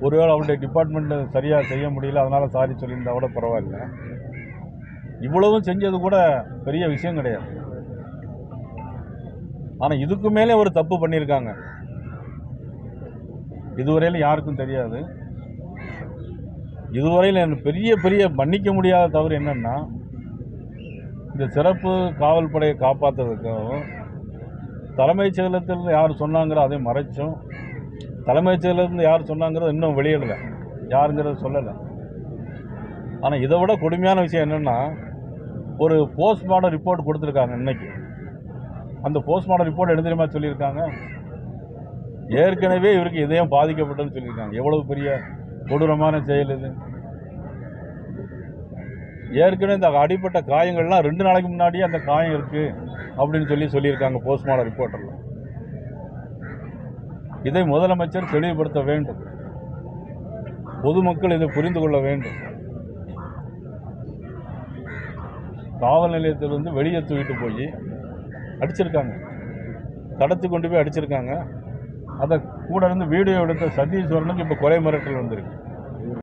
ஒருவேளை அவருடைய டிபார்ட்மெண்ட்டு சரியாக செய்ய முடியல, அதனால் சாரி சொல்லியிருந்தா கூட பரவாயில்ல. இவ்வளவும் செஞ்சது கூட பெரிய விஷயம் கிடையாது. ஆனால் இதுக்கு மேலே ஒரு தப்பு பண்ணியிருக்காங்க. இதுவரையிலும் யாருக்கும் தெரியாது. இதுவரையில் எனக்கு பெரிய மன்னிக்க முடியாத தவறு என்னன்னா, இந்த சிறப்பு காவல் படையை காப்பாற்றுறதுக்காகவும் தலைமைச் செயலகத்தில் யார் சொன்னாங்கிற அதை மறைச்சும், தலைமைச் செயலகத்தில் யார் சொன்னாங்கிறத இன்னும் வெளியிடலை, யாருங்கிறத சொல்லலை. ஆனால் இதை விட கொடுமையான விஷயம் என்னென்னா, ஒரு போஸ்ட்மார்ட்டம் ரிப்போர்ட் கொடுத்துருக்காங்க இன்னைக்கு. அந்த போஸ்ட்மார்ட்டம் ரிப்போர்ட் என்ன தெரியுமா சொல்லியிருக்காங்க? ஏற்கனவே இவருக்கு இதயம் பாதிக்கப்பட்டதுன்னு சொல்லியிருக்காங்க. எவ்வளவு பெரிய கொடூரமான செயல் இது! ஏற்கனவே இந்த அடிப்பட்ட காயங்கள்லாம் 2 நாளைக்கு முன்னாடியே அந்த காயம் இருக்குது அப்படின்னு சொல்லியிருக்காங்க போஸ்ட்மார்ட்டம் ரிப்போர்ட்டில். இதை முதலமைச்சர் தெளிவுபடுத்த வேண்டும். பொதுமக்கள் இதை புரிந்து கொள்ள வேண்டும். காவல் நிலையத்திலிருந்து வெளியே தூக்கிட்டு போய் அடிச்சிருக்காங்க, கடத்தி கொண்டு போய் அடிச்சிருக்காங்க. அதை கூட இருந்து வீடியோ எடுத்த சதீஸ்வரனுக்கு இப்போ கொலை மிரட்டல் வந்திருக்கு.